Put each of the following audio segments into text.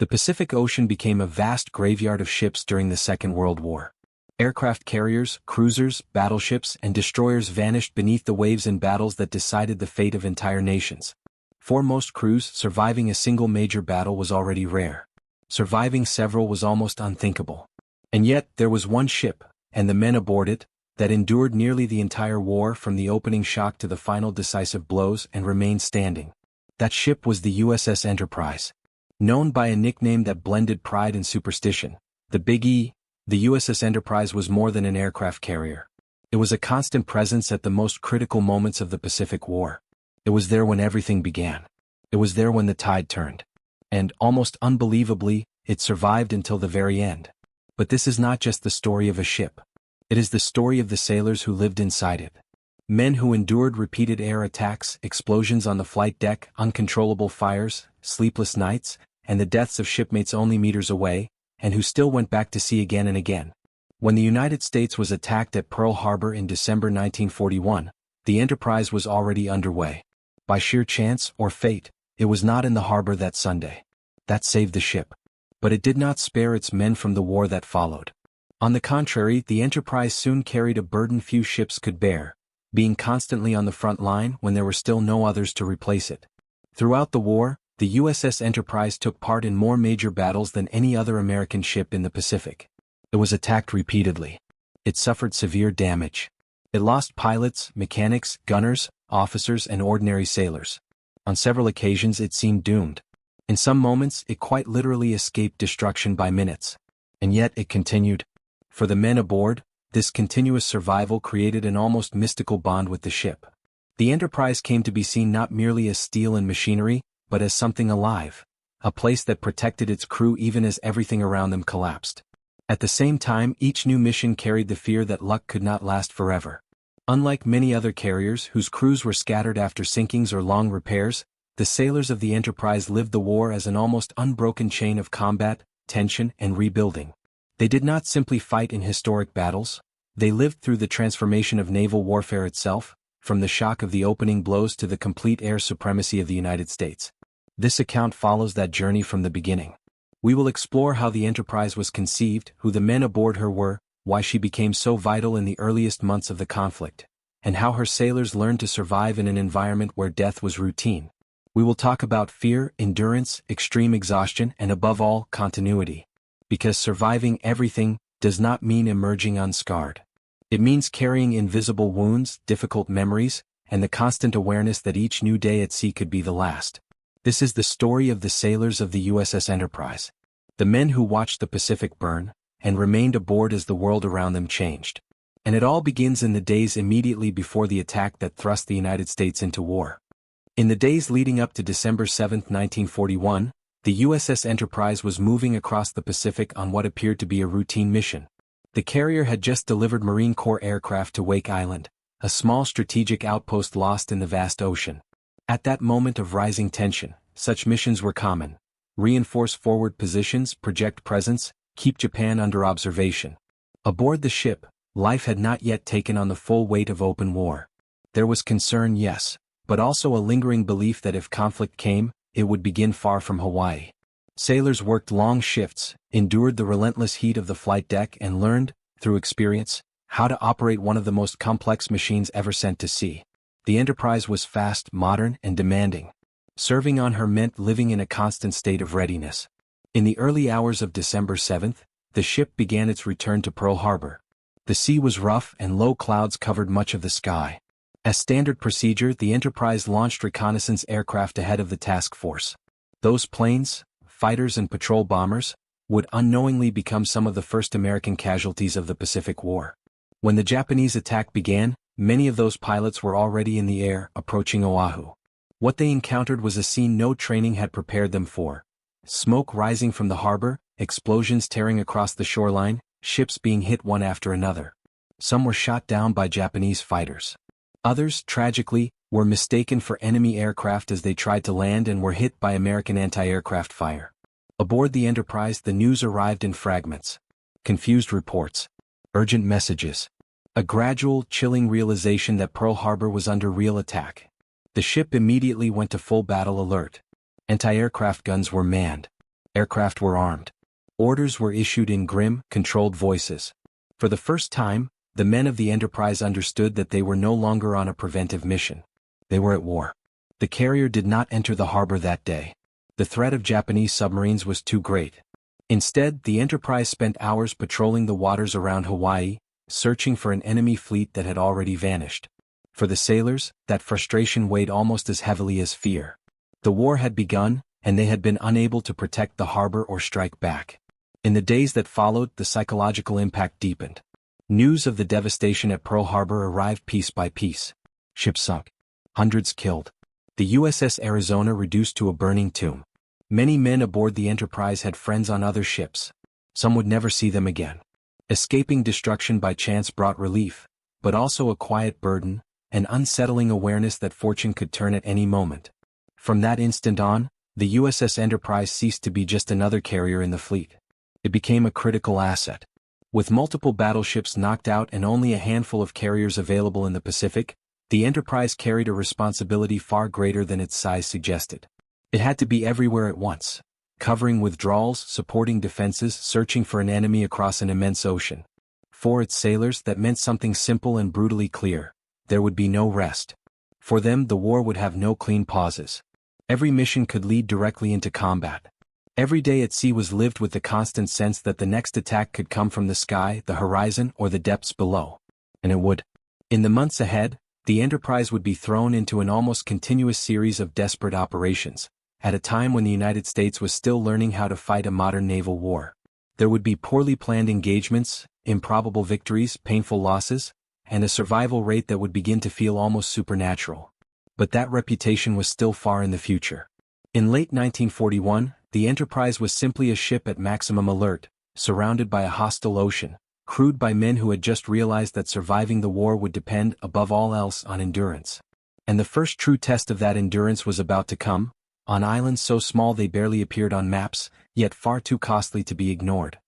The Pacific Ocean became a vast graveyard of ships during the Second World War. Aircraft carriers, cruisers, battleships, and destroyers vanished beneath the waves in battles that decided the fate of entire nations. For most crews, surviving a single major battle was already rare. Surviving several was almost unthinkable. And yet, there was one ship, and the men aboard it, that endured nearly the entire war from the opening shock to the final decisive blows and remained standing. That ship was the USS Enterprise. Known by a nickname that blended pride and superstition, the Big E, the USS Enterprise was more than an aircraft carrier. It was a constant presence at the most critical moments of the Pacific War. It was there when everything began. It was there when the tide turned. And, almost unbelievably, it survived until the very end. But this is not just the story of a ship. It is the story of the sailors who lived inside it. Men who endured repeated air attacks, explosions on the flight deck, uncontrollable fires, sleepless nights, and the deaths of shipmates only meters away, and who still went back to sea again and again. When the United States was attacked at Pearl Harbor in December 1941, the Enterprise was already underway. By sheer chance or fate, it was not in the harbor that Sunday. That saved the ship. But it did not spare its men from the war that followed. On the contrary, the Enterprise soon carried a burden few ships could bear, being constantly on the front line when there were still no others to replace it. Throughout the war, the USS Enterprise took part in more major battles than any other American ship in the Pacific. It was attacked repeatedly. It suffered severe damage. It lost pilots, mechanics, gunners, officers, and ordinary sailors. On several occasions it seemed doomed. In some moments it quite literally escaped destruction by minutes. And yet it continued. For the men aboard, this continuous survival created an almost mystical bond with the ship. The Enterprise came to be seen not merely as steel and machinery, but as something alive, a place that protected its crew even as everything around them collapsed. At the same time, each new mission carried the fear that luck could not last forever. Unlike many other carriers whose crews were scattered after sinkings or long repairs, the sailors of the Enterprise lived the war as an almost unbroken chain of combat, tension, and rebuilding. They did not simply fight in historic battles, they lived through the transformation of naval warfare itself, from the shock of the opening blows to the complete air supremacy of the United States. This account follows that journey from the beginning. We will explore how the Enterprise was conceived, who the men aboard her were, why she became so vital in the earliest months of the conflict, and how her sailors learned to survive in an environment where death was routine. We will talk about fear, endurance, extreme exhaustion, and above all, continuity. Because surviving everything does not mean emerging unscarred. It means carrying invisible wounds, difficult memories, and the constant awareness that each new day at sea could be the last. This is the story of the sailors of the USS Enterprise. The men who watched the Pacific burn, and remained aboard as the world around them changed. And it all begins in the days immediately before the attack that thrust the United States into war. In the days leading up to December 7, 1941, the USS Enterprise was moving across the Pacific on what appeared to be a routine mission. The carrier had just delivered Marine Corps aircraft to Wake Island, a small strategic outpost lost in the vast ocean. At that moment of rising tension, such missions were common. Reinforce forward positions, project presence, keep Japan under observation. Aboard the ship, life had not yet taken on the full weight of open war. There was concern, yes, but also a lingering belief that if conflict came, it would begin far from Hawaii. Sailors worked long shifts, endured the relentless heat of the flight deck and learned, through experience, how to operate one of the most complex machines ever sent to sea. The Enterprise was fast, modern, and demanding. Serving on her meant living in a constant state of readiness. In the early hours of December 7th, the ship began its return to Pearl Harbor. The sea was rough and low clouds covered much of the sky. As standard procedure, the Enterprise launched reconnaissance aircraft ahead of the task force. Those planes, fighters and patrol bombers, would unknowingly become some of the first American casualties of the Pacific War. When the Japanese attack began, many of those pilots were already in the air, approaching Oahu. What they encountered was a scene no training had prepared them for. Smoke rising from the harbor, explosions tearing across the shoreline, ships being hit one after another. Some were shot down by Japanese fighters. Others, tragically, were mistaken for enemy aircraft as they tried to land and were hit by American anti-aircraft fire. Aboard the Enterprise, the news arrived in fragments. Confused reports. Urgent messages. A gradual, chilling realization that Pearl Harbor was under real attack. The ship immediately went to full battle alert. Anti-aircraft guns were manned. Aircraft were armed. Orders were issued in grim, controlled voices. For the first time, the men of the Enterprise understood that they were no longer on a preventive mission. They were at war. The carrier did not enter the harbor that day. The threat of Japanese submarines was too great. Instead, the Enterprise spent hours patrolling the waters around Hawaii, searching for an enemy fleet that had already vanished. For the sailors, that frustration weighed almost as heavily as fear. The war had begun, and they had been unable to protect the harbor or strike back. In the days that followed, the psychological impact deepened. News of the devastation at Pearl Harbor arrived piece by piece. Ships sunk. Hundreds killed. The USS Arizona reduced to a burning tomb. Many men aboard the Enterprise had friends on other ships. Some would never see them again. Escaping destruction by chance brought relief, but also a quiet burden, an unsettling awareness that fortune could turn at any moment. From that instant on, the USS Enterprise ceased to be just another carrier in the fleet. It became a critical asset. With multiple battleships knocked out and only a handful of carriers available in the Pacific, the Enterprise carried a responsibility far greater than its size suggested. It had to be everywhere at once, covering withdrawals, supporting defenses, searching for an enemy across an immense ocean. For its sailors, that meant something simple and brutally clear: there would be no rest. For them, the war would have no clean pauses. Every mission could lead directly into combat. Every day at sea was lived with the constant sense that the next attack could come from the sky, the horizon, or the depths below. And it would. In the months ahead, the Enterprise would be thrown into an almost continuous series of desperate operations, at a time when the United States was still learning how to fight a modern naval war. There would be poorly planned engagements, improbable victories, painful losses, and a survival rate that would begin to feel almost supernatural. But that reputation was still far in the future. In late 1941, the Enterprise was simply a ship at maximum alert, surrounded by a hostile ocean, crewed by men who had just realized that surviving the war would depend, above all else, on endurance. And the first true test of that endurance was about to come, on islands so small they barely appeared on maps, yet far too costly to be ignored.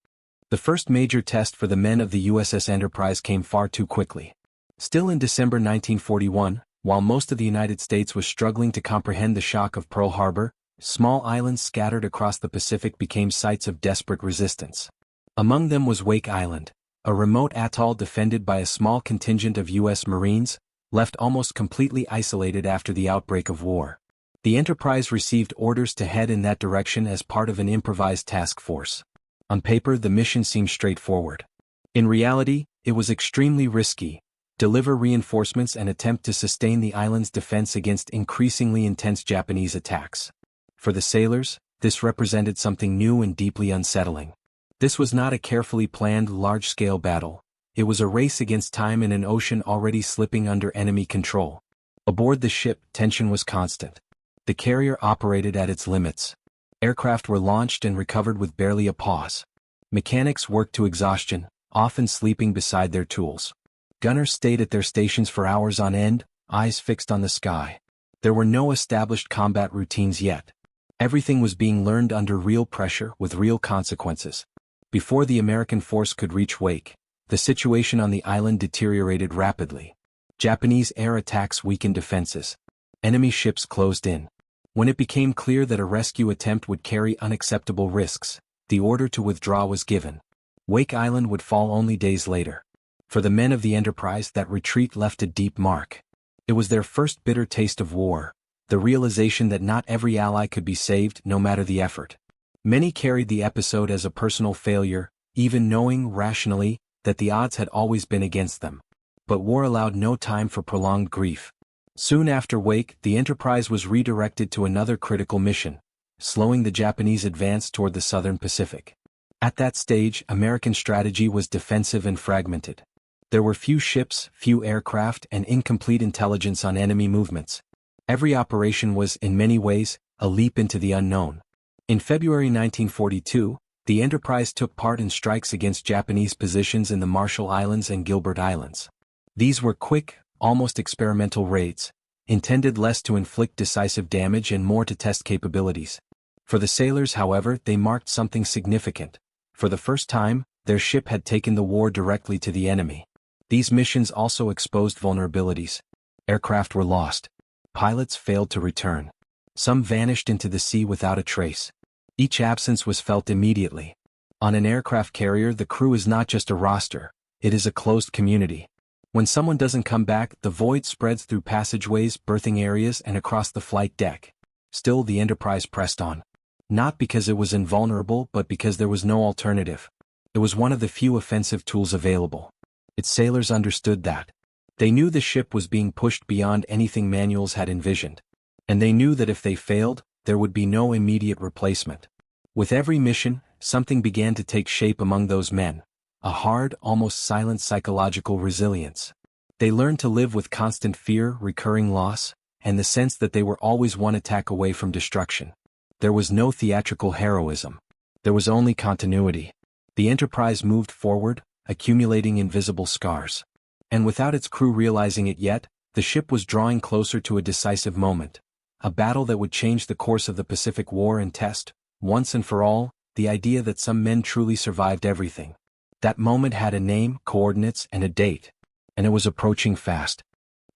The first major test for the men of the USS Enterprise came far too quickly. Still in December 1941, while most of the United States was struggling to comprehend the shock of Pearl Harbor, small islands scattered across the Pacific became sites of desperate resistance. Among them was Wake Island, a remote atoll defended by a small contingent of U.S. Marines, left almost completely isolated after the outbreak of war. The Enterprise received orders to head in that direction as part of an improvised task force. On paper, the mission seemed straightforward. In reality, it was extremely risky: deliver reinforcements and attempt to sustain the island's defense against increasingly intense Japanese attacks. For the sailors, this represented something new and deeply unsettling. This was not a carefully planned large-scale battle. It was a race against time in an ocean already slipping under enemy control. Aboard the ship, tension was constant. The carrier operated at its limits. Aircraft were launched and recovered with barely a pause. Mechanics worked to exhaustion, often sleeping beside their tools. Gunners stayed at their stations for hours on end, eyes fixed on the sky. There were no established combat routines yet. Everything was being learned under real pressure with real consequences. Before the American force could reach Wake, the situation on the island deteriorated rapidly. Japanese air attacks weakened defenses. Enemy ships closed in. When it became clear that a rescue attempt would carry unacceptable risks, the order to withdraw was given. Wake Island would fall only days later. For the men of the Enterprise, that retreat left a deep mark. It was their first bitter taste of war, the realization that not every ally could be saved, no matter the effort. Many carried the episode as a personal failure, even knowing, rationally, that the odds had always been against them. But war allowed no time for prolonged grief. Soon after Wake, the Enterprise was redirected to another critical mission: slowing the Japanese advance toward the southern Pacific. At that stage, American strategy was defensive and fragmented. There were few ships, few aircraft, and incomplete intelligence on enemy movements. Every operation was, in many ways, a leap into the unknown. In February 1942, the Enterprise took part in strikes against Japanese positions in the Marshall Islands and Gilbert Islands. These were quick, almost experimental raids, intended less to inflict decisive damage and more to test capabilities. For the sailors, however, they marked something significant. For the first time, their ship had taken the war directly to the enemy. These missions also exposed vulnerabilities. Aircraft were lost. Pilots failed to return. Some vanished into the sea without a trace. Each absence was felt immediately. On an aircraft carrier, the crew is not just a roster, it is a closed community. When someone doesn't come back, the void spreads through passageways, berthing areas, and across the flight deck. Still, the Enterprise pressed on. Not because it was invulnerable, but because there was no alternative. It was one of the few offensive tools available. Its sailors understood that. They knew the ship was being pushed beyond anything manuals had envisioned. And they knew that if they failed, there would be no immediate replacement. With every mission, something began to take shape among those men. A hard, almost silent psychological resilience. They learned to live with constant fear, recurring loss, and the sense that they were always one attack away from destruction. There was no theatrical heroism. There was only continuity. The Enterprise moved forward, accumulating invisible scars. And without its crew realizing it yet, the ship was drawing closer to a decisive moment. A battle that would change the course of the Pacific War and test, once and for all, the idea that some men truly survived everything. That moment had a name, coordinates, and a date. And it was approaching fast.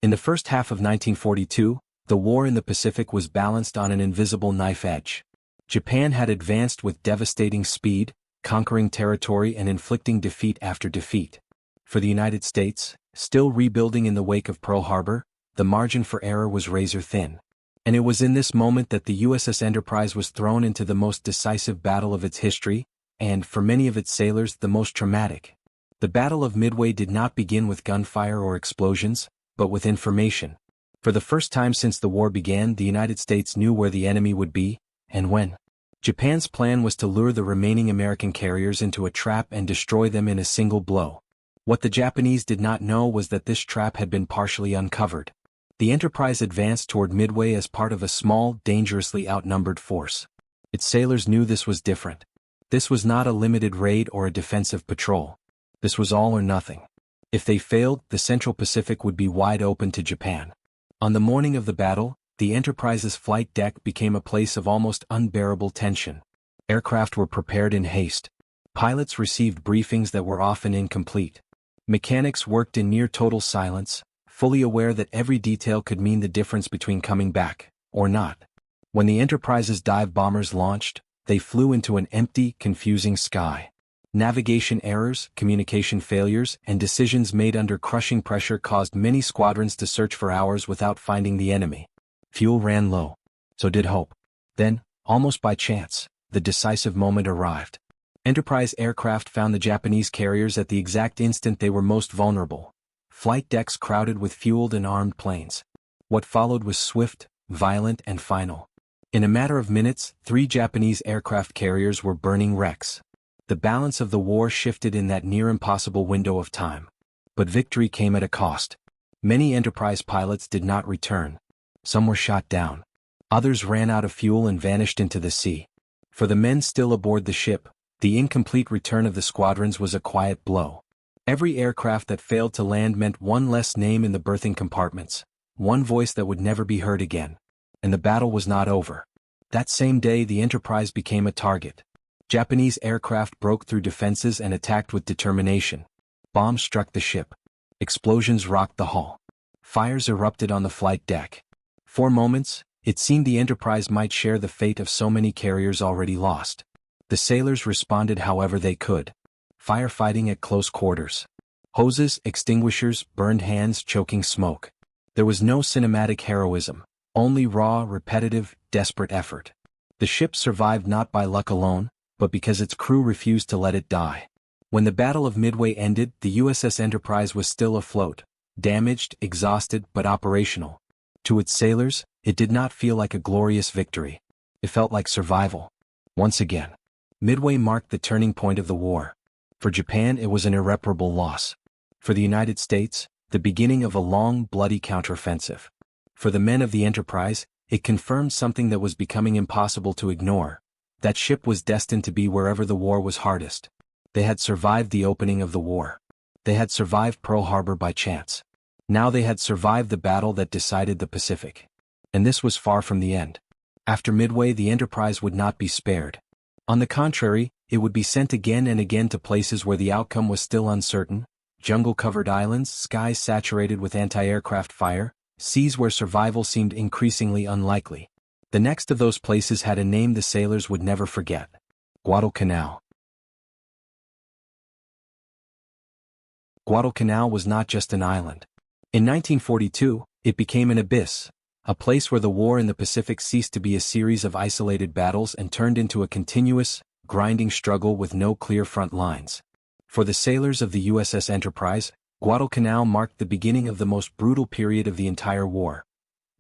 In the first half of 1942, the war in the Pacific was balanced on an invisible knife edge. Japan had advanced with devastating speed, conquering territory and inflicting defeat after defeat. For the United States, still rebuilding in the wake of Pearl Harbor, the margin for error was razor thin. And it was in this moment that the USS Enterprise was thrown into the most decisive battle of its history, and, for many of its sailors, the most traumatic. The Battle of Midway did not begin with gunfire or explosions, but with information. For the first time since the war began, the United States knew where the enemy would be, and when. Japan's plan was to lure the remaining American carriers into a trap and destroy them in a single blow. What the Japanese did not know was that this trap had been partially uncovered. The Enterprise advanced toward Midway as part of a small, dangerously outnumbered force. Its sailors knew this was different. This was not a limited raid or a defensive patrol. This was all or nothing. If they failed, the Central Pacific would be wide open to Japan. On the morning of the battle, the Enterprise's flight deck became a place of almost unbearable tension. Aircraft were prepared in haste. Pilots received briefings that were often incomplete. Mechanics worked in near-total silence, fully aware that every detail could mean the difference between coming back, or not. When the Enterprise's dive bombers launched, they flew into an empty, confusing sky. Navigation errors, communication failures, and decisions made under crushing pressure caused many squadrons to search for hours without finding the enemy. Fuel ran low. So did hope. Then, almost by chance, the decisive moment arrived. Enterprise aircraft found the Japanese carriers at the exact instant they were most vulnerable. Flight decks crowded with fueled and armed planes. What followed was swift, violent, and final. In a matter of minutes, 3 Japanese aircraft carriers were burning wrecks. The balance of the war shifted in that near-impossible window of time. But victory came at a cost. Many Enterprise pilots did not return. Some were shot down. Others ran out of fuel and vanished into the sea. For the men still aboard the ship, the incomplete return of the squadrons was a quiet blow. Every aircraft that failed to land meant one less name in the berthing compartments, one voice that would never be heard again. And the battle was not over. That same day, the Enterprise became a target. Japanese aircraft broke through defenses and attacked with determination. Bombs struck the ship. Explosions rocked the hull. Fires erupted on the flight deck. For moments, it seemed the Enterprise might share the fate of so many carriers already lost. The sailors responded however they could. Firefighting at close quarters. Hoses, extinguishers, burned hands, choking smoke. There was no cinematic heroism, only raw, repetitive, desperate effort. The ship survived not by luck alone, but because its crew refused to let it die. When the Battle of Midway ended, the USS Enterprise was still afloat, damaged, exhausted, but operational. To its sailors, it did not feel like a glorious victory. It felt like survival. Once again, Midway marked the turning point of the war. For Japan, it was an irreparable loss. For the United States, the beginning of a long, bloody counteroffensive. For the men of the Enterprise, it confirmed something that was becoming impossible to ignore. That ship was destined to be wherever the war was hardest. They had survived the opening of the war. They had survived Pearl Harbor by chance. Now they had survived the battle that decided the Pacific. And this was far from the end. After Midway, the Enterprise would not be spared. On the contrary, it would be sent again and again to places where the outcome was still uncertain, jungle-covered islands, skies saturated with anti-aircraft fire, seas where survival seemed increasingly unlikely. The next of those places had a name the sailors would never forget: Guadalcanal. Guadalcanal was not just an island. In 1942, it became an abyss, a place where the war in the Pacific ceased to be a series of isolated battles and turned into a continuous, grinding struggle with no clear front lines. For the sailors of the USS Enterprise, Guadalcanal marked the beginning of the most brutal period of the entire war.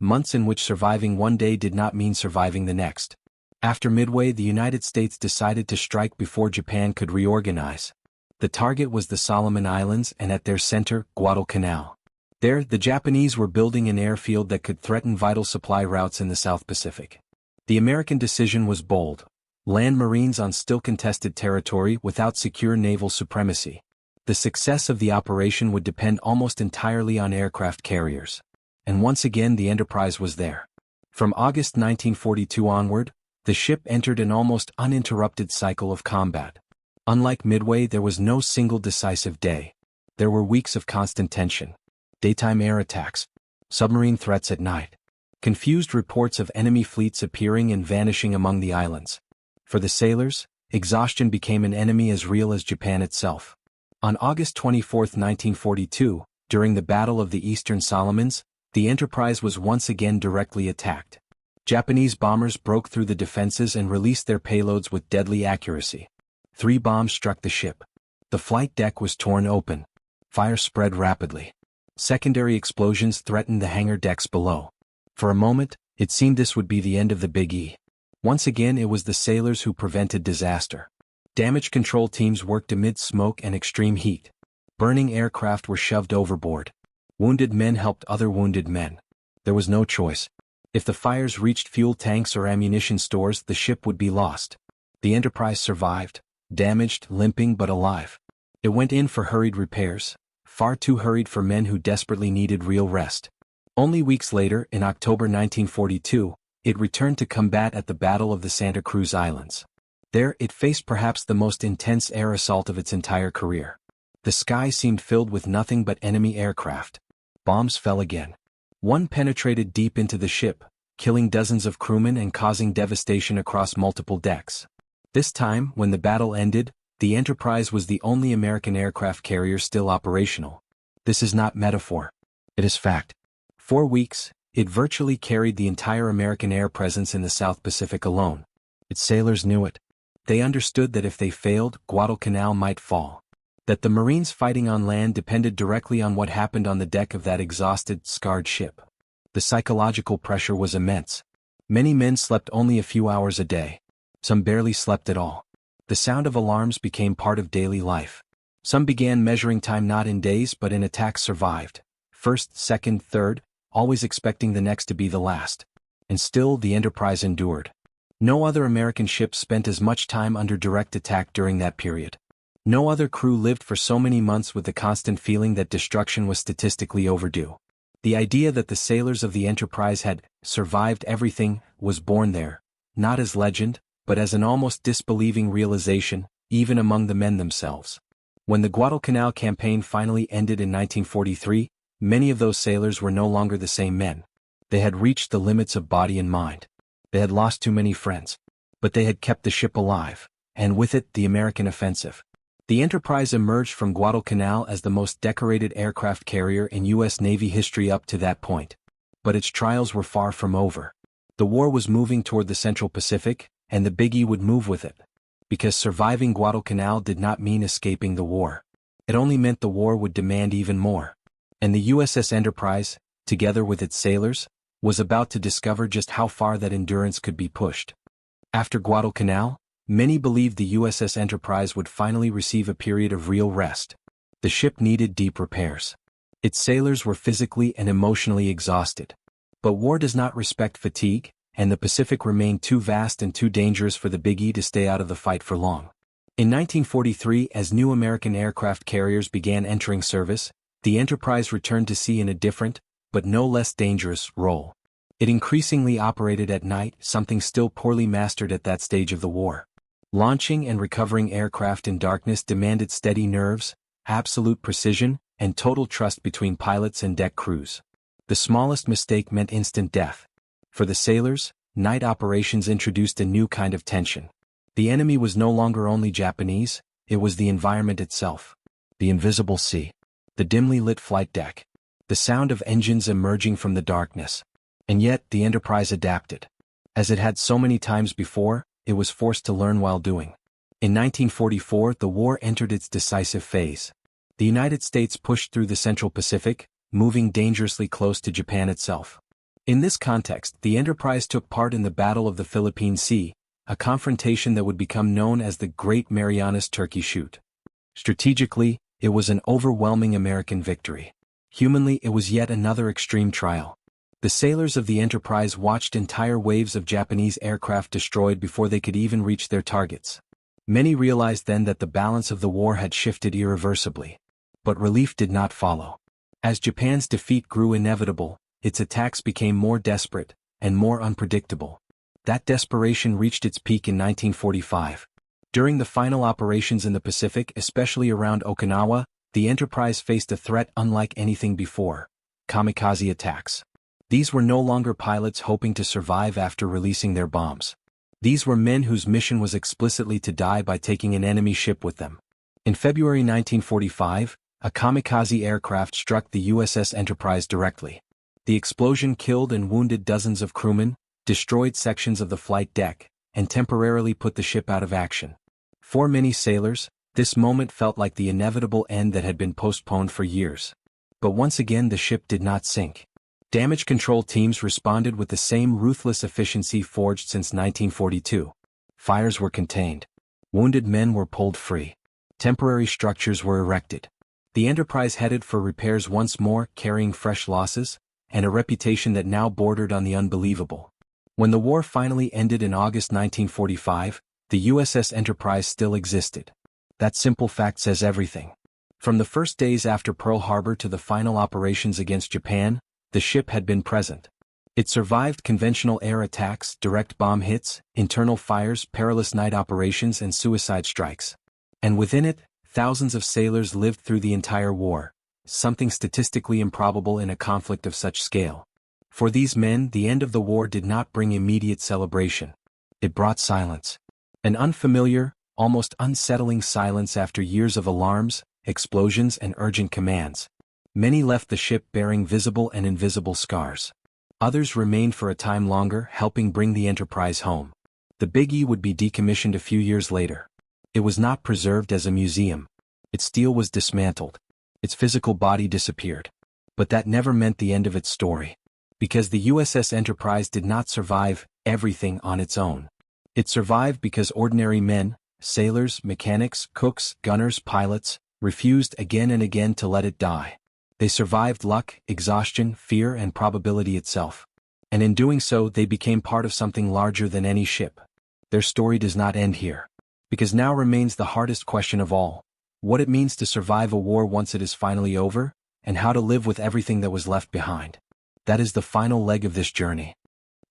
Months in which surviving one day did not mean surviving the next. After Midway, the United States decided to strike before Japan could reorganize. The target was the Solomon Islands, and at their center, Guadalcanal. There, the Japanese were building an airfield that could threaten vital supply routes in the South Pacific. The American decision was bold: land Marines on still contested territory without secure naval supremacy. The success of the operation would depend almost entirely on aircraft carriers. And once again the Enterprise was there. From August 1942 onward, the ship entered an almost uninterrupted cycle of combat. Unlike Midway, there was no single decisive day. There were weeks of constant tension. Daytime air attacks, submarine threats at night, confused reports of enemy fleets appearing and vanishing among the islands. For the sailors, exhaustion became an enemy as real as Japan itself. On August 24, 1942, during the Battle of the Eastern Solomons, the Enterprise was once again directly attacked. Japanese bombers broke through the defenses and released their payloads with deadly accuracy. 3 bombs struck the ship. The flight deck was torn open. Fire spread rapidly. Secondary explosions threatened the hangar decks below. For a moment, it seemed this would be the end of the Big E. Once again it was the sailors who prevented disaster. Damage control teams worked amid smoke and extreme heat. Burning aircraft were shoved overboard. Wounded men helped other wounded men. There was no choice. If the fires reached fuel tanks or ammunition stores, the ship would be lost. The Enterprise survived, damaged, limping but alive. It went in for hurried repairs. Far too hurried for men who desperately needed real rest. Only weeks later, in October 1942, it returned to combat at the Battle of the Santa Cruz Islands. There, it faced perhaps the most intense air assault of its entire career. The sky seemed filled with nothing but enemy aircraft. Bombs fell again. One penetrated deep into the ship, killing dozens of crewmen and causing devastation across multiple decks. This time, when the battle ended, the Enterprise was the only American aircraft carrier still operational. This is not metaphor. It is fact. 4 weeks, it virtually carried the entire American air presence in the South Pacific alone. Its sailors knew it. They understood that if they failed, Guadalcanal might fall. That the Marines fighting on land depended directly on what happened on the deck of that exhausted, scarred ship. The psychological pressure was immense. Many men slept only a few hours a day. Some barely slept at all. The sound of alarms became part of daily life. Some began measuring time not in days but in attacks survived. First, second, third, always expecting the next to be the last. And still the Enterprise endured. No other American ship spent as much time under direct attack during that period. No other crew lived for so many months with the constant feeling that destruction was statistically overdue. The idea that the sailors of the Enterprise had survived everything was born there, not as legend, but as an almost disbelieving realization, even among the men themselves. When the Guadalcanal campaign finally ended in 1943, many of those sailors were no longer the same men. They had reached the limits of body and mind. They had lost too many friends. But they had kept the ship alive, and with it the American offensive. The Enterprise emerged from Guadalcanal as the most decorated aircraft carrier in U.S. Navy history up to that point. But its trials were far from over. The war was moving toward the Central Pacific, and the Big E would move with it. Because surviving Guadalcanal did not mean escaping the war. It only meant the war would demand even more. And the USS Enterprise, together with its sailors, was about to discover just how far that endurance could be pushed. After Guadalcanal, many believed the USS Enterprise would finally receive a period of real rest. The ship needed deep repairs. Its sailors were physically and emotionally exhausted. But war does not respect fatigue, and the Pacific remained too vast and too dangerous for the Big E to stay out of the fight for long. In 1943, as new American aircraft carriers began entering service, the Enterprise returned to sea in a different, but no less dangerous, role. It increasingly operated at night, something still poorly mastered at that stage of the war. Launching and recovering aircraft in darkness demanded steady nerves, absolute precision, and total trust between pilots and deck crews. The smallest mistake meant instant death. For the sailors, night operations introduced a new kind of tension. The enemy was no longer only Japanese, it was the environment itself. The invisible sea. The dimly lit flight deck. The sound of engines emerging from the darkness. And yet, the Enterprise adapted. As it had so many times before, it was forced to learn while doing. In 1944, the war entered its decisive phase. The United States pushed through the Central Pacific, moving dangerously close to Japan itself. In this context, the Enterprise took part in the Battle of the Philippine Sea, a confrontation that would become known as the Great Marianas Turkey Shoot. Strategically, it was an overwhelming American victory. Humanly, it was yet another extreme trial. The sailors of the Enterprise watched entire waves of Japanese aircraft destroyed before they could even reach their targets. Many realized then that the balance of the war had shifted irreversibly. But relief did not follow. As Japan's defeat grew inevitable, its attacks became more desperate and more unpredictable. That desperation reached its peak in 1945. During the final operations in the Pacific, especially around Okinawa, the Enterprise faced a threat unlike anything before: kamikaze attacks. These were no longer pilots hoping to survive after releasing their bombs. These were men whose mission was explicitly to die by taking an enemy ship with them. In February 1945, a kamikaze aircraft struck the USS Enterprise directly. The explosion killed and wounded dozens of crewmen, destroyed sections of the flight deck, and temporarily put the ship out of action. For many sailors, this moment felt like the inevitable end that had been postponed for years. But once again the ship did not sink. Damage control teams responded with the same ruthless efficiency forged since 1942. Fires were contained. Wounded men were pulled free. Temporary structures were erected. The Enterprise headed for repairs once more, carrying fresh losses, and a reputation that now bordered on the unbelievable. When the war finally ended in August 1945, the USS Enterprise still existed. That simple fact says everything. From the first days after Pearl Harbor to the final operations against Japan, the ship had been present. It survived conventional air attacks, direct bomb hits, internal fires, perilous night operations, and suicide strikes. And within it, thousands of sailors lived through the entire war, something statistically improbable in a conflict of such scale. For these men, the end of the war did not bring immediate celebration. It brought silence. An unfamiliar, almost unsettling silence after years of alarms, explosions, and urgent commands. Many left the ship bearing visible and invisible scars. Others remained for a time longer, helping bring the Enterprise home. The Big E would be decommissioned a few years later. It was not preserved as a museum. Its steel was dismantled. Its physical body disappeared. But that never meant the end of its story. Because the USS Enterprise did not survive everything on its own. It survived because ordinary men, sailors, mechanics, cooks, gunners, pilots, refused again and again to let it die. They survived luck, exhaustion, fear, and probability itself. And in doing so, they became part of something larger than any ship. Their story does not end here. Because now remains the hardest question of all: what it means to survive a war once it is finally over, and how to live with everything that was left behind. That is the final leg of this journey.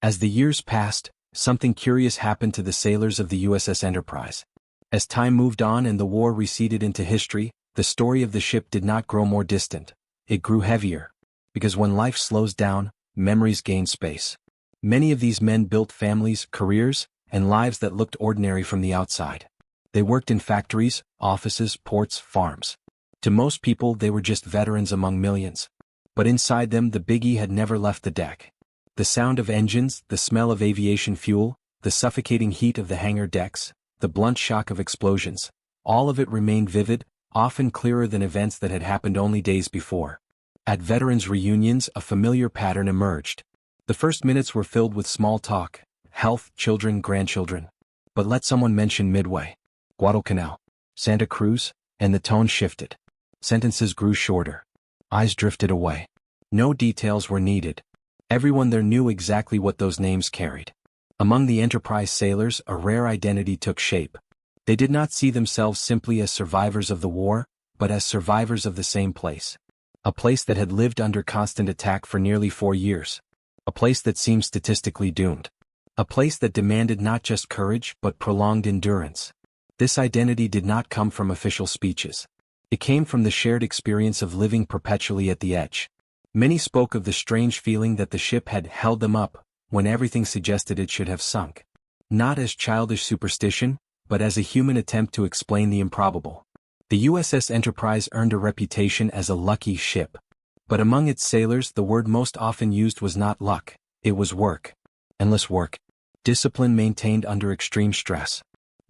As the years passed, something curious happened to the sailors of the USS Enterprise. As time moved on and the war receded into history, the story of the ship did not grow more distant. It grew heavier. Because when life slows down, memories gain space. Many of these men built families, careers, and lives that looked ordinary from the outside. They worked in factories, offices, ports, farms. To most people, they were just veterans among millions. But inside them, the Big E had never left the deck. The sound of engines, the smell of aviation fuel, the suffocating heat of the hangar decks, the blunt shock of explosions, all of it remained vivid, often clearer than events that had happened only days before. At veterans' reunions, a familiar pattern emerged. The first minutes were filled with small talk: health, children, grandchildren. But let someone mention Midway, Guadalcanal, Santa Cruz, and the tone shifted. Sentences grew shorter. Eyes drifted away. No details were needed. Everyone there knew exactly what those names carried. Among the Enterprise sailors, a rare identity took shape. They did not see themselves simply as survivors of the war, but as survivors of the same place. A place that had lived under constant attack for nearly 4 years. A place that seemed statistically doomed. A place that demanded not just courage but prolonged endurance. This identity did not come from official speeches. It came from the shared experience of living perpetually at the edge. Many spoke of the strange feeling that the ship had held them up, when everything suggested it should have sunk. Not as childish superstition, but as a human attempt to explain the improbable. The USS Enterprise earned a reputation as a lucky ship. But among its sailors the word most often used was not luck, it was work. Endless work. Discipline maintained under extreme stress.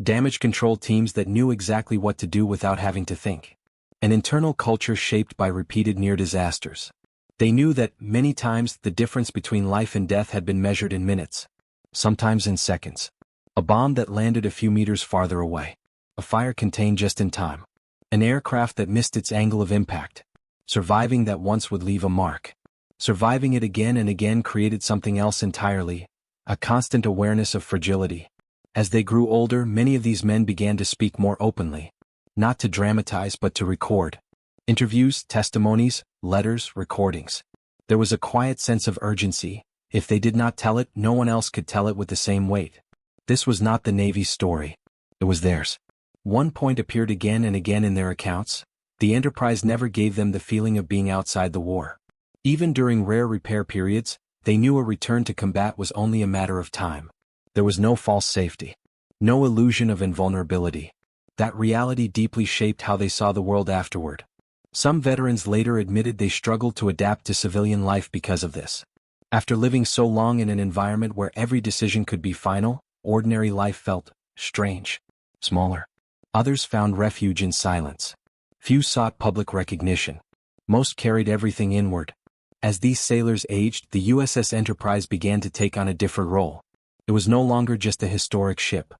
Damage control teams that knew exactly what to do without having to think. An internal culture shaped by repeated near disasters. They knew that, many times, the difference between life and death had been measured in minutes. Sometimes in seconds. A bomb that landed a few meters farther away. A fire contained just in time. An aircraft that missed its angle of impact. Surviving that once would leave a mark. Surviving it again and again created something else entirely, a constant awareness of fragility. As they grew older, many of these men began to speak more openly. Not to dramatize but to record. Interviews, testimonies, letters, recordings. There was a quiet sense of urgency. If they did not tell it, no one else could tell it with the same weight. This was not the Navy's story. It was theirs. One point appeared again and again in their accounts. The Enterprise never gave them the feeling of being outside the war. Even during rare repair periods, they knew a return to combat was only a matter of time. There was no false safety. No illusion of invulnerability. That reality deeply shaped how they saw the world afterward. Some veterans later admitted they struggled to adapt to civilian life because of this. After living so long in an environment where every decision could be final, ordinary life felt strange, smaller. Others found refuge in silence. Few sought public recognition. Most carried everything inward. As these sailors aged, the USS Enterprise began to take on a different role. It was no longer just a historic ship.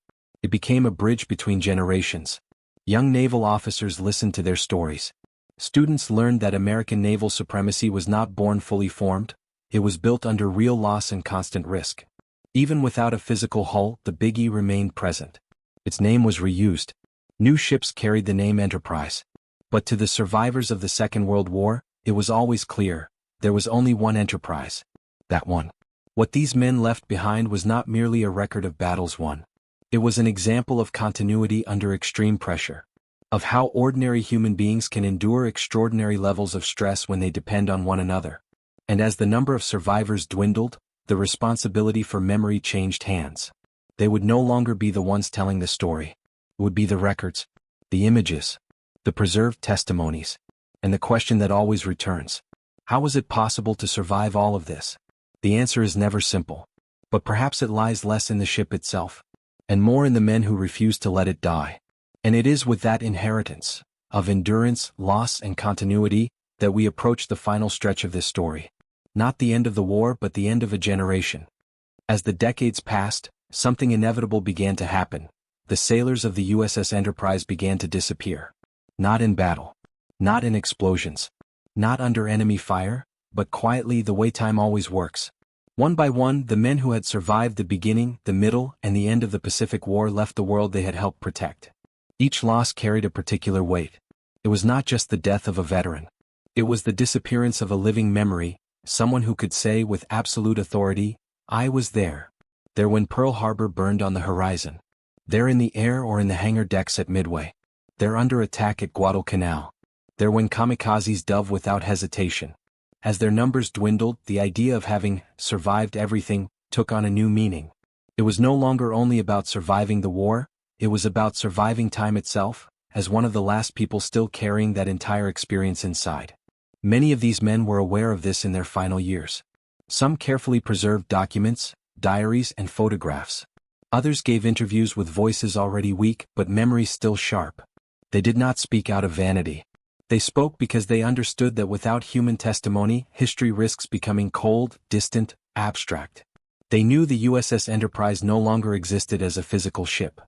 It became a bridge between generations. Young naval officers listened to their stories. Students learned that American naval supremacy was not born fully formed. It was built under real loss and constant risk. Even without a physical hull, the Big E remained present. Its name was reused. New ships carried the name Enterprise. But to the survivors of the Second World War, it was always clear, there was only one Enterprise. That one. What these men left behind was not merely a record of battles won. It was an example of continuity under extreme pressure. Of how ordinary human beings can endure extraordinary levels of stress when they depend on one another. And as the number of survivors dwindled, the responsibility for memory changed hands. They would no longer be the ones telling the story. It would be the records, the images, the preserved testimonies, and the question that always returns. How was it possible to survive all of this? The answer is never simple. But perhaps it lies less in the ship itself, and more in the men who refused to let it die. And it is with that inheritance, of endurance, loss, and continuity, that we approach the final stretch of this story. Not the end of the war but the end of a generation. As the decades passed, something inevitable began to happen. The sailors of the USS Enterprise began to disappear. Not in battle. Not in explosions. Not under enemy fire, but quietly the way time always works. One by one, the men who had survived the beginning, the middle, and the end of the Pacific War left the world they had helped protect. Each loss carried a particular weight. It was not just the death of a veteran. It was the disappearance of a living memory, someone who could say with absolute authority, I was there. There when Pearl Harbor burned on the horizon. There in the air or in the hangar decks at Midway. There under attack at Guadalcanal. There when kamikazes dove without hesitation. As their numbers dwindled, the idea of having survived everything took on a new meaning. It was no longer only about surviving the war, it was about surviving time itself, as one of the last people still carrying that entire experience inside. Many of these men were aware of this in their final years. Some carefully preserved documents, diaries, and photographs. Others gave interviews with voices already weak but memories still sharp. They did not speak out of vanity. They spoke because they understood that without human testimony, history risks becoming cold, distant, abstract. They knew the USS Enterprise no longer existed as a physical ship.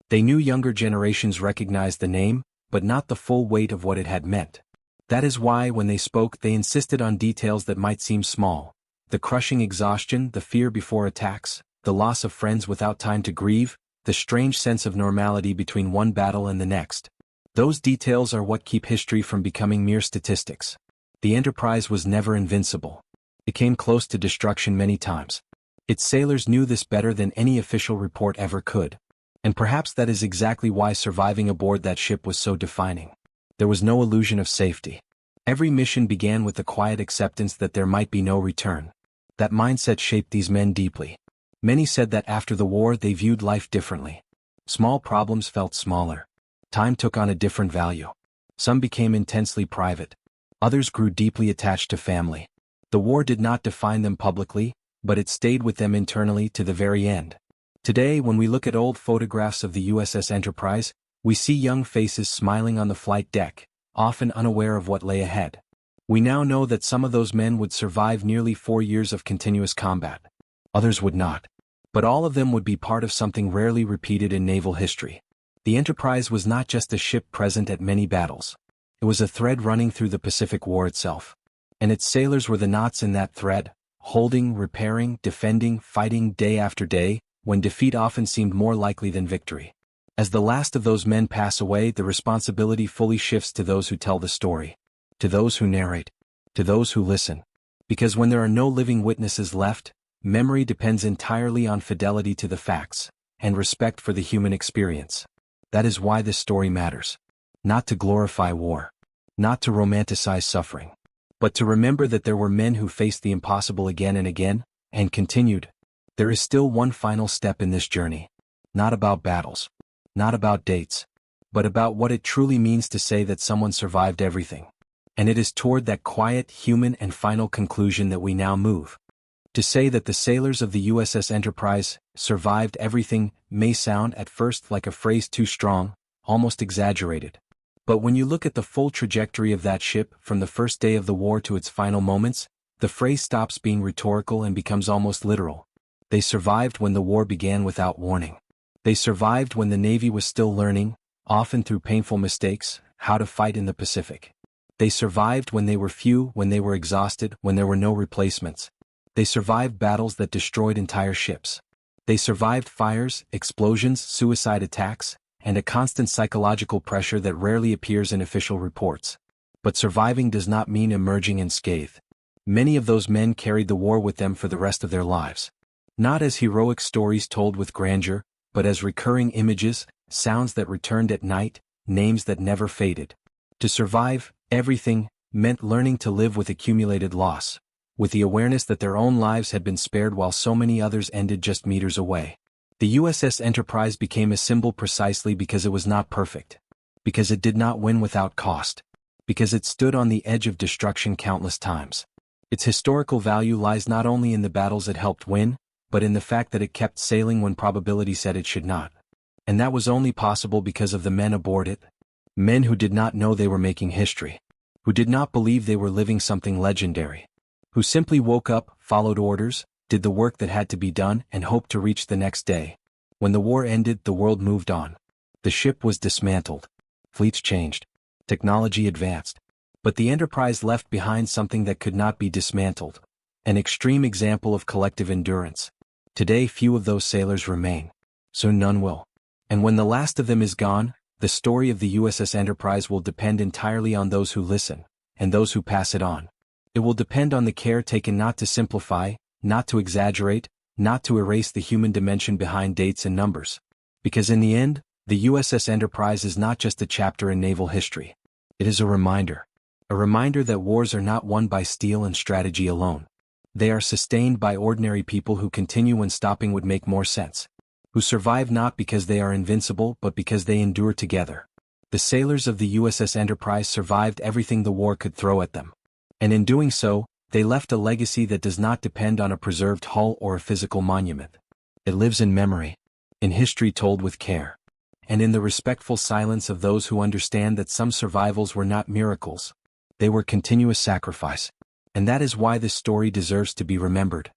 They knew younger generations recognized the name, but not the full weight of what it had meant. That is why when they spoke they insisted on details that might seem small. The crushing exhaustion, the fear before attacks, the loss of friends without time to grieve, the strange sense of normality between one battle and the next. Those details are what keep history from becoming mere statistics. The Enterprise was never invincible. It came close to destruction many times. Its sailors knew this better than any official report ever could. And perhaps that is exactly why surviving aboard that ship was so defining. There was no illusion of safety. Every mission began with the quiet acceptance that there might be no return. That mindset shaped these men deeply. Many said that after the war they viewed life differently. Small problems felt smaller. Time took on a different value. Some became intensely private. Others grew deeply attached to family. The war did not define them publicly, but it stayed with them internally to the very end. Today, when we look at old photographs of the USS Enterprise, we see young faces smiling on the flight deck, often unaware of what lay ahead. We now know that some of those men would survive nearly 4 years of continuous combat. Others would not. But all of them would be part of something rarely repeated in naval history. The Enterprise was not just a ship present at many battles. It was a thread running through the Pacific War itself. And its sailors were the knots in that thread, holding, repairing, defending, fighting day after day, when defeat often seemed more likely than victory. As the last of those men pass away, the responsibility fully shifts to those who tell the story, to those who narrate, to those who listen. Because when there are no living witnesses left, memory depends entirely on fidelity to the facts, and respect for the human experience. That is why this story matters. Not to glorify war. Not to romanticize suffering. But to remember that there were men who faced the impossible again and again, and continued. There is still one final step in this journey. Not about battles. Not about dates. But about what it truly means to say that someone survived everything. And it is toward that quiet, human and final conclusion that we now move. To say that the sailors of the USS Enterprise survived everything may sound at first like a phrase too strong, almost exaggerated. But when you look at the full trajectory of that ship from the first day of the war to its final moments, the phrase stops being rhetorical and becomes almost literal. They survived when the war began without warning. They survived when the Navy was still learning, often through painful mistakes, how to fight in the Pacific. They survived when they were few, when they were exhausted, when there were no replacements. They survived battles that destroyed entire ships. They survived fires, explosions, suicide attacks, and a constant psychological pressure that rarely appears in official reports. But surviving does not mean emerging unscathed. Many of those men carried the war with them for the rest of their lives. Not as heroic stories told with grandeur, but as recurring images, sounds that returned at night, names that never faded. To survive everything meant learning to live with accumulated loss, with the awareness that their own lives had been spared while so many others ended just meters away. The USS Enterprise became a symbol precisely because it was not perfect. Because it did not win without cost. Because it stood on the edge of destruction countless times. Its historical value lies not only in the battles it helped win, but in the fact that it kept sailing when probability said it should not. And that was only possible because of the men aboard it. Men who did not know they were making history. Who did not believe they were living something legendary. Who simply woke up, followed orders, did the work that had to be done, and hoped to reach the next day. When the war ended, the world moved on. The ship was dismantled. Fleets changed. Technology advanced. But the Enterprise left behind something that could not be dismantled. An extreme example of collective endurance. Today few of those sailors remain. Soon none will. And when the last of them is gone, the story of the USS Enterprise will depend entirely on those who listen, and those who pass it on. It will depend on the care taken not to simplify, not to exaggerate, not to erase the human dimension behind dates and numbers. Because in the end, the USS Enterprise is not just a chapter in naval history. It is a reminder. A reminder that wars are not won by steel and strategy alone. They are sustained by ordinary people who continue when stopping would make more sense. Who survive not because they are invincible but because they endure together. The sailors of the USS Enterprise survived everything the war could throw at them. And in doing so, they left a legacy that does not depend on a preserved hull or a physical monument. It lives in memory, in history told with care, and in the respectful silence of those who understand that some survivals were not miracles. They were continuous sacrifice. And that is why this story deserves to be remembered.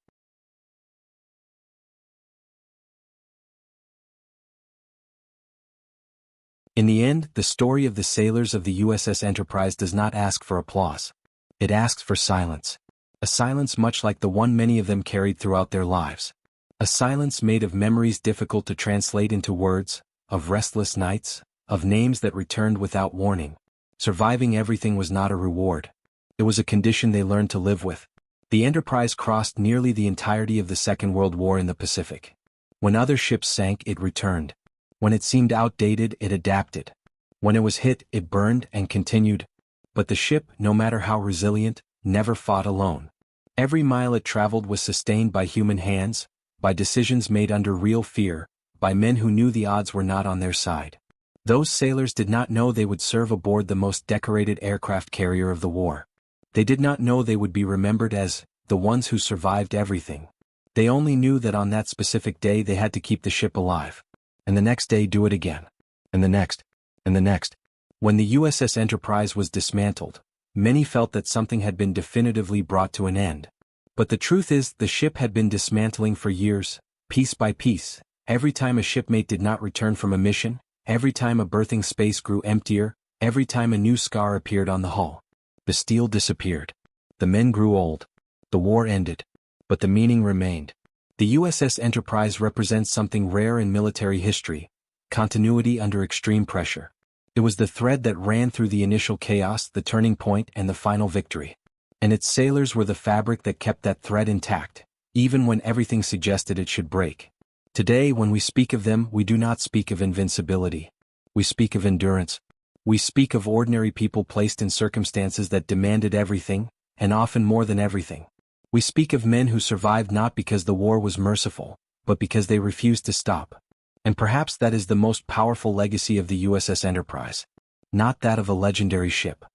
In the end, the story of the sailors of the USS Enterprise does not ask for applause. It asks for silence. A silence much like the one many of them carried throughout their lives. A silence made of memories difficult to translate into words, of restless nights, of names that returned without warning. Surviving everything was not a reward. It was a condition they learned to live with. The Enterprise crossed nearly the entirety of the Second World War in the Pacific. When other ships sank, it returned. When it seemed outdated, it adapted. When it was hit, it burned and continued. But the ship, no matter how resilient, never fought alone. Every mile it traveled was sustained by human hands, by decisions made under real fear, by men who knew the odds were not on their side. Those sailors did not know they would serve aboard the most decorated aircraft carrier of the war. They did not know they would be remembered as the ones who survived everything. They only knew that on that specific day they had to keep the ship alive. And the next day do it again. And the next. And the next. When the USS Enterprise was dismantled, many felt that something had been definitively brought to an end. But the truth is, the ship had been dismantling for years, piece by piece. Every time a shipmate did not return from a mission, every time a berthing space grew emptier, every time a new scar appeared on the hull. The steel disappeared. The men grew old. The war ended. But the meaning remained. The USS Enterprise represents something rare in military history: continuity under extreme pressure. It was the thread that ran through the initial chaos, the turning point, and the final victory. And its sailors were the fabric that kept that thread intact, even when everything suggested it should break. Today, when we speak of them, we do not speak of invincibility. We speak of endurance. We speak of ordinary people placed in circumstances that demanded everything, and often more than everything. We speak of men who survived not because the war was merciful, but because they refused to stop. And perhaps that is the most powerful legacy of the USS Enterprise. Not that of a legendary ship,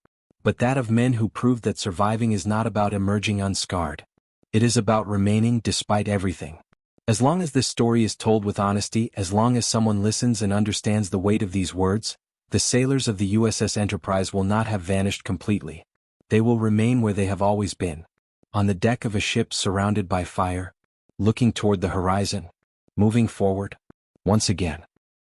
but that of men who proved that surviving is not about emerging unscarred. It is about remaining despite everything. As long as this story is told with honesty, as long as someone listens and understands the weight of these words, the sailors of the USS Enterprise will not have vanished completely. They will remain where they have always been. On the deck of a ship surrounded by fire, looking toward the horizon, moving forward, once again.